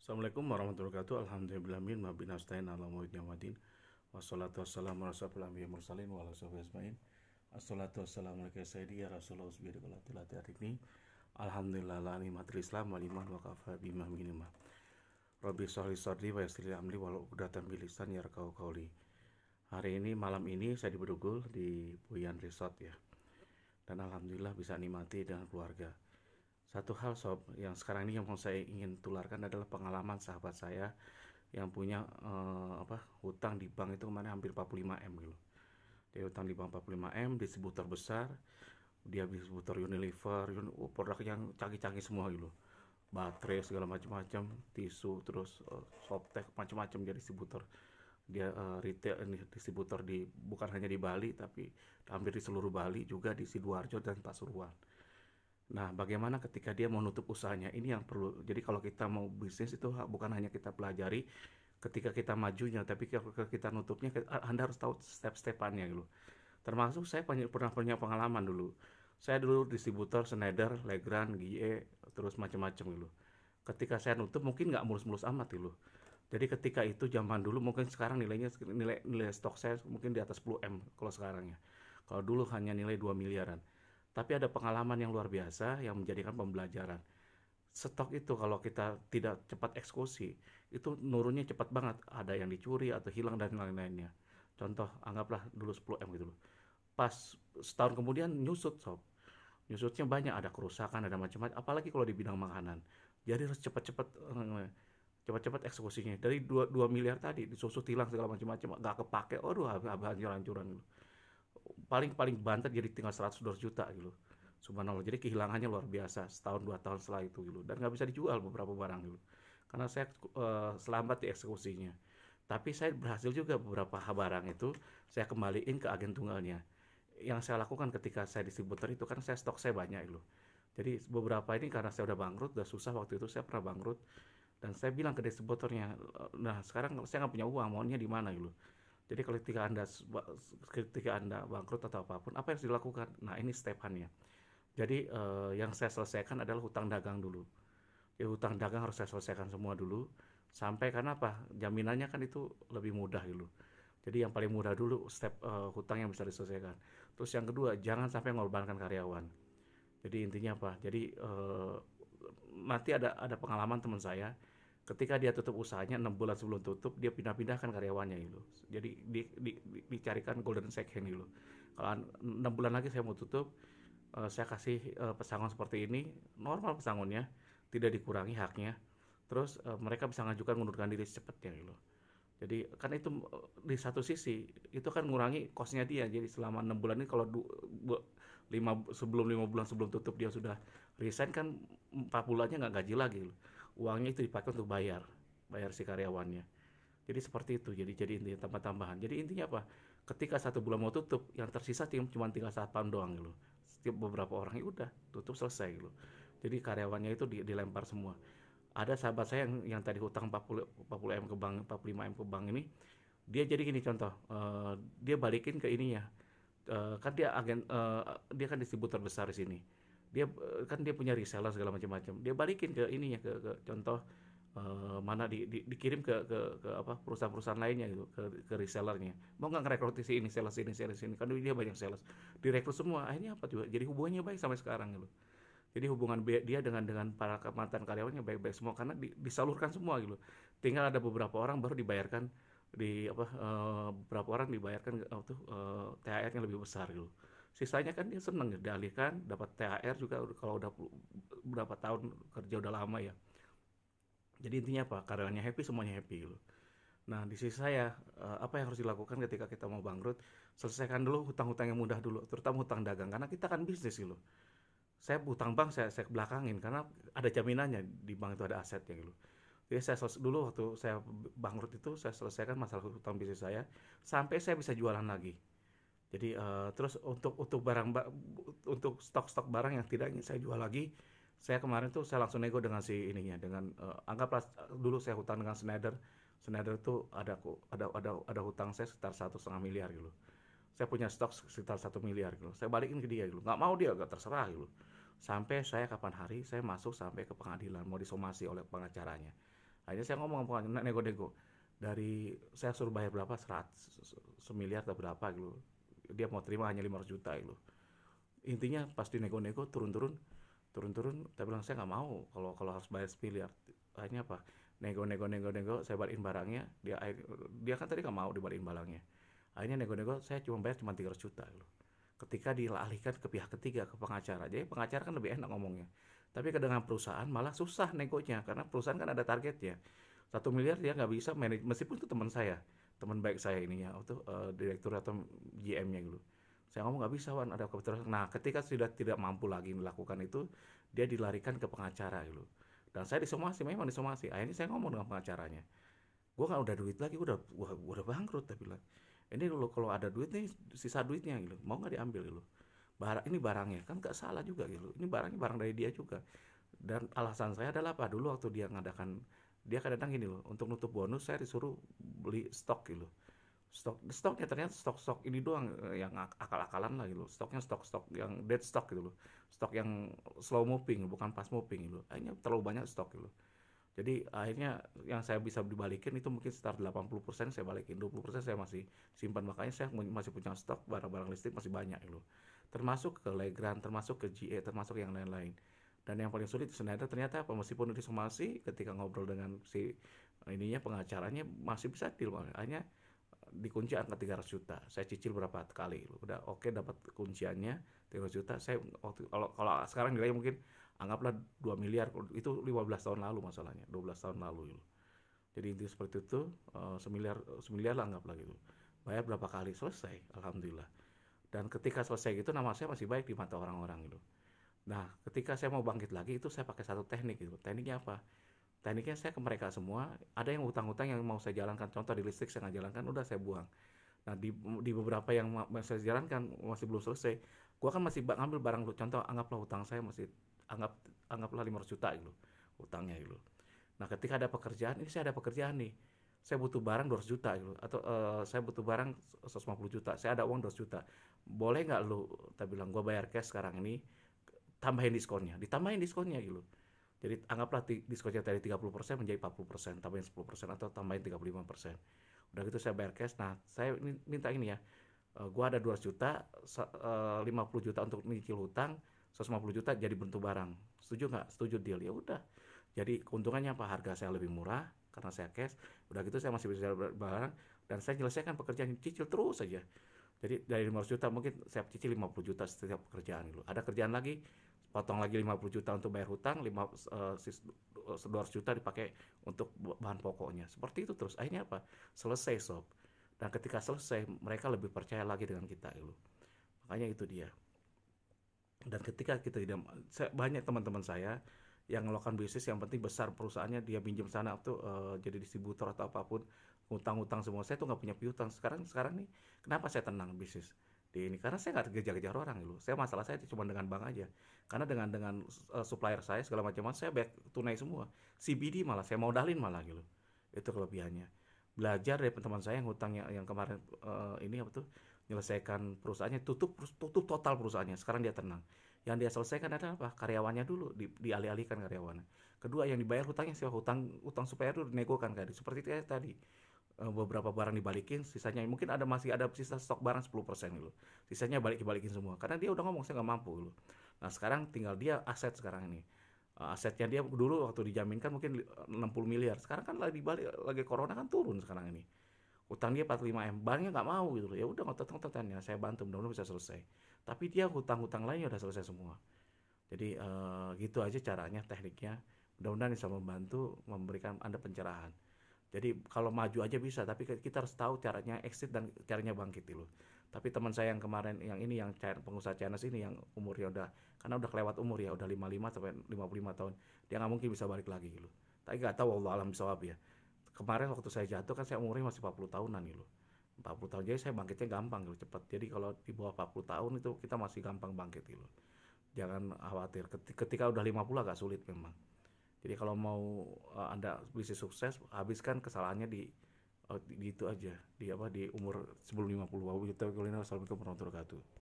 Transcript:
Assalamualaikum warahmatullahi wabarakatuh. Alhamdulillahirabbil alamin nasta'in ala muhammadin wassalatu wassalamu ala asyrofil anbiya'i mursalin wa ala sahbihi ajmain. Assalatu wassalamu alayka sayyidi ya Rasulullah wasbiri qalatilati atikni. Alhamdulillah la nikmatul Islam wal iman wa kafa bima minima. Rabbi sholli sadri wa yassir li amri wahlul 'uqdatam min lisani yafqahu qawli. Hari ini malam ini saya di Bedugul di Puyan Resort ya. Dan alhamdulillah bisa nikmati dengan keluarga. Satu hal sob, yang sekarang ini yang mau saya ingin tularkan adalah pengalaman sahabat saya yang punya hutang di bank itu kemarin hampir 45 M gitu. Dia hutang di bank 45 M, distributor besar, dia distributor Unilever, produk yang canggih-canggih semua gitu. Baterai segala macam-macam, tisu, terus softtek macam-macam dia distributor. Dia retail distributor di bukan hanya di Bali tapi hampir di seluruh Bali, juga di Sidoarjo dan Pasuruan. Nah, bagaimana ketika dia mau nutup usahanya? Ini yang perlu. Jadi kalau kita mau bisnis itu bukan hanya kita pelajari ketika kita majunya, tapi ketika kita nutupnya, Anda harus tahu step-stepannya gitu. Termasuk saya pernah punya pengalaman dulu. Saya dulu distributor Schneider, Legrand, GE, terus macam-macam gitu. Ketika saya nutup mungkin nggak mulus-mulus amat gitu. Jadi ketika itu zaman dulu, mungkin sekarang nilai stok saya mungkin di atas 10 M kalau sekarang ya. Kalau dulu hanya nilai 2 miliaran. Tapi ada pengalaman yang luar biasa yang menjadikan pembelajaran. Stok itu kalau kita tidak cepat eksekusi, itu nurunnya cepat banget. Ada yang dicuri atau hilang dan lain-lainnya. Contoh, anggaplah dulu 10 M gitu loh. Pas setahun kemudian nyusut sob. Nyusutnya banyak, ada kerusakan, ada macam-macam. Apalagi kalau di bidang makanan. Jadi harus cepat-cepat eksekusinya. Dari 2 miliar tadi disusut hilang segala macam-macam, nggak kepake. Aduh, hancur-hancuran gitu. Paling banter jadi tinggal 100-200 juta gitu. Subhanallah, jadi kehilangannya luar biasa setahun 2 tahun setelah itu gitu, dan nggak bisa dijual beberapa barang gitu karena saya selambat di eksekusinya. Tapi saya berhasil juga beberapa barang itu saya kembaliin ke agen tunggalnya. Yang saya lakukan ketika saya distributor itu kan saya stok saya banyak gitu. Jadi beberapa ini karena saya udah bangkrut, udah susah, waktu itu saya pernah bangkrut, dan saya bilang ke distributornya, nah sekarang saya nggak punya uang, maunya di mana gitu. Jadi kalau ketika anda bangkrut atau apapun, apa yang harus dilakukan? Nah, ini stepannya. Jadi yang saya selesaikan adalah hutang dagang dulu. Ya, hutang dagang harus saya selesaikan semua dulu. Sampai karena apa? Jaminannya kan itu lebih mudah gitu. Jadi yang paling mudah dulu step hutang yang bisa diselesaikan. Terus yang kedua, jangan sampai mengorbankan karyawan. Jadi intinya apa? Jadi nanti ada pengalaman teman saya, ketika dia tutup usahanya 6 bulan sebelum tutup dia pindah-pindahkan karyawannya gitu. Jadi dicarikan golden second gitu. Kalau 6 bulan lagi saya mau tutup, saya kasih pesangon seperti ini, normal pesangonnya, tidak dikurangi haknya. Terus mereka bisa mengajukan mengundurkan diri secepatnya gitu. Jadi kan itu di satu sisi itu kan ngurangi kosnya dia. Jadi selama 6 bulan ini kalau 5 bulan sebelum tutup dia sudah resign, kan 4 bulannya nggak gaji lagi. Uangnya itu dipakai untuk bayar si karyawannya. Jadi seperti itu. Jadi intinya tambah-tambahan. Jadi intinya apa? Ketika 1 bulan mau tutup, yang tersisa cuma tinggal satpam doang gitu. Setiap beberapa orang ya udah tutup selesai gitu. Jadi karyawannya itu dilempar semua. Ada sahabat saya yang tadi hutang 40 M ke bank, 45 M ke bank ini, dia jadi gini contoh, dia balikin ke ininya. Kan dia kan distributor besar di sini. Kan dia punya reseller segala macam-macam. Dia balikin ke ininya, ke contoh mana dikirim ke apa perusahaan-perusahaan lainnya gitu, ke resellernya. Mau nggak ngerekrut si ini sales ini, kan dia banyak sales. Direkrut semua. Akhirnya apa juga? Jadi hubungannya baik sampai sekarang gitu. Jadi hubungan dia dengan para mantan karyawannya baik-baik semua karena disalurkan semua gitu. Tinggal ada beberapa orang baru dibayarkan beberapa orang dibayarkan THR-nya lebih besar gitu. Sisanya kan dia seneng gitu, dialihkan dapat THR juga kalau udah berapa tahun kerja udah lama ya. Jadi intinya apa? Karyawannya happy, semuanya happy gitu. Nah, di sisi saya, apa yang harus dilakukan ketika kita mau bangkrut? Selesaikan dulu hutang-hutang yang mudah dulu, terutama hutang dagang, karena kita kan bisnis gitu. Saya hutang bank saya belakangin karena ada jaminannya di bank itu ada asetnya gitu. Jadi dulu waktu saya bangkrut itu saya selesaikan masalah hutang bisnis saya sampai saya bisa jualan lagi. Jadi terus untuk stok-stok barang yang tidak ingin saya jual lagi, saya kemarin tuh saya langsung nego dengan si ininya, dengan anggaplah dulu saya hutang dengan Schneider. Schneider tuh ada hutang saya sekitar 1,5 miliar gitu. Saya punya stok sekitar 1 miliar gitu. Saya balikin ke dia gitu. Nggak mau dia, nggak terserah gitu. Sampai saya kapan hari saya masuk sampai ke pengadilan mau disomasi oleh pengacaranya. Akhirnya saya ngomong nego-nego, dari saya suruh bayar berapa, 100 semiliar atau berapa gitu, dia mau terima hanya 500 juta gitu. Intinya pas di nego-nego turun-turun, saya bilang saya nggak mau kalau kalau harus bayar semiliar. Akhirnya apa, nego-nego, saya balikin barangnya, dia kan tadi nggak mau dibalikin barangnya. Akhirnya nego-nego saya bayar cuma 300 juta gitu. Ketika dialihkan ke pihak ketiga, ke pengacara, jadi pengacara kan lebih enak ngomongnya, tapi dengan perusahaan malah susah negonya, karena perusahaan kan ada targetnya. 1 miliar dia nggak bisa manage, meskipun itu teman saya, teman baik saya ini ya, itu direktur atau GM-nya gitu. Saya ngomong nggak bisa, Wan, ada kebetulan. Nah, ketika sudah tidak mampu lagi melakukan itu, dia dilarikan ke pengacara gitu. Dan saya disomasi, memang disomasi. Akhirnya saya ngomong dengan pengacaranya, gue nggak udah duit lagi, udah bangkrut, dia bilang. Ini lo kalau ada duit nih, sisa duitnya gitu, mau nggak diambil gitu. Ini barangnya kan nggak salah juga gitu. Ini barangnya barang dari dia juga. Dan alasan saya adalah apa? Dulu waktu dia ngadakan, dia kadang-kadang gini loh, untuk nutup bonus saya disuruh beli stok gitu. Stoknya ternyata stok ini doang, yang akal-akalan lah gitu. Stoknya stok yang dead stock gitu loh. Stok yang slow moving, bukan fast moving gitu. Akhirnya terlalu banyak stok gitu. Jadi akhirnya yang saya bisa dibalikin itu mungkin sekitar 80% saya balikin, 20% saya masih simpan. Makanya saya masih punya stok barang-barang listrik masih banyak gitu. Termasuk ke Legrand, termasuk ke GE, termasuk yang lain-lain. Dan yang paling sulit Schneider ternyata apa, meskipun disomasi, ketika ngobrol dengan si ininya pengacaranya masih bisa deal. Hanya dikunci angka 300 juta. Saya cicil berapa kali. Udah oke, dapat kunciannya 300 juta. Saya waktu, kalau sekarang nilainya mungkin anggaplah 2 miliar. Itu 15 tahun lalu masalahnya. 12 tahun lalu. Jadi intinya seperti itu, semiliar, semiliar lah anggaplah gitu. Bayar berapa kali, selesai. Alhamdulillah. Dan ketika selesai gitu, nama saya masih baik di mata orang-orang gitu. Nah, ketika saya mau bangkit lagi, itu saya pakai satu teknik gitu. Tekniknya apa? Tekniknya saya ke mereka semua, ada yang utang-utang yang mau saya jalankan, contoh di listrik saya nggak jalankan, udah saya buang. Nah, di beberapa yang saya jalankan masih belum selesai, gua kan masih ngambil barang lu, contoh anggaplah utang saya masih, anggaplah 500 juta gitu utangnya gitu. Nah, ketika ada pekerjaan, ini saya ada pekerjaan nih, saya butuh barang 200 juta gitu, atau saya butuh barang 150 juta, saya ada uang 200 juta, boleh nggak lu, kita bilang gua bayar cash sekarang ini, tambahin diskonnya, ditambahin diskonnya gitu. Jadi anggaplah diskonnya dari 30% menjadi 40%, tambahin 10% atau tambahin 35%. Udah gitu saya bayar cash. Nah, saya minta ini ya, gua ada 200 juta, 50 juta untuk nyicil hutang, 150 juta jadi bentuk barang. Setuju nggak? Setuju, deal. Ya udah. Jadi keuntungannya apa? Harga saya lebih murah karena saya cash. Udah gitu saya masih bisa barang dan saya menyelesaikan pekerjaan cicil terus saja. Jadi dari 500 juta mungkin saya cicil 50 juta setiap pekerjaan gitu. Ada kerjaan lagi, potong lagi 50 juta untuk bayar hutang, 200 juta dipakai untuk bahan pokoknya. Seperti itu terus. Akhirnya apa? Selesai sob. Dan ketika selesai, mereka lebih percaya lagi dengan kita gitu. Makanya itu dia. Dan ketika kita tidak, banyak teman-teman saya yang melakukan bisnis yang penting besar perusahaannya, dia pinjam sana tuh jadi distributor atau apapun, utang-utang semua. Saya tuh nggak punya piutang. Sekarang nih, kenapa saya tenang bisnis di ini? Karena saya nggak kejar-kejar orang gitu. Masalah saya cuma dengan bank aja. Karena dengan supplier saya segala macam, saya back tunai semua. CBD malah saya modalin malah gitu. Itu kelebihannya. Belajar dari teman saya yang hutangnya yang kemarin ini apa tuh, menyelesaikan perusahaannya, tutup total perusahaannya. Sekarang dia tenang. Yang dia selesaikan adalah apa? Karyawannya dulu, dialih-alihkan karyawannya. Kedua, yang dibayar hutangnya siapa? Hutang supplier itu dinegokan kan. Seperti itu tadi. Beberapa barang dibalikin, sisanya mungkin masih ada sisa stok barang 10% gitu. Sisanya balikin semua. Karena dia udah ngomong saya nggak mampu gitu. Nah, sekarang tinggal dia aset sekarang ini. Asetnya dia dulu waktu dijaminkan mungkin 60 miliar. Sekarang kan lagi balik, lagi corona kan turun sekarang ini. Utang dia 45 M, banknya nggak mau gitu loh. Ya udah, ngotot-ngototannya saya bantu, mudah-mudahan bisa selesai. Tapi dia hutang-hutang lainnya udah selesai semua. Jadi gitu aja caranya, tekniknya. Mudah-mudahan bisa membantu memberikan Anda pencerahan. Jadi kalau maju aja bisa, tapi kita harus tahu caranya exit dan caranya bangkit dulu. Tapi teman saya yang kemarin, yang ini, yang pengusaha Chinese ini, yang umurnya udah, karena udah kelewat umur ya, udah 55 sampai 55 tahun, dia nggak mungkin bisa balik lagi gitu. Tapi nggak tahu, Allah alam bisawab ya. Kemarin waktu saya jatuh kan saya umurnya masih 40 tahunan gitu. 40 tahun, jadi saya bangkitnya gampang gitu, cepat. Jadi kalau di bawah 40 tahun itu kita masih gampang bangkit gitu. Jangan khawatir, ketika udah 50 agak sulit memang. Jadi kalau mau Anda bisnis sukses, habiskan kesalahannya di itu aja, di umur sebelum 50. Wabillahi taufiq wal hidayah. Wassalamualaikum warahmatullahi wabarakatuh.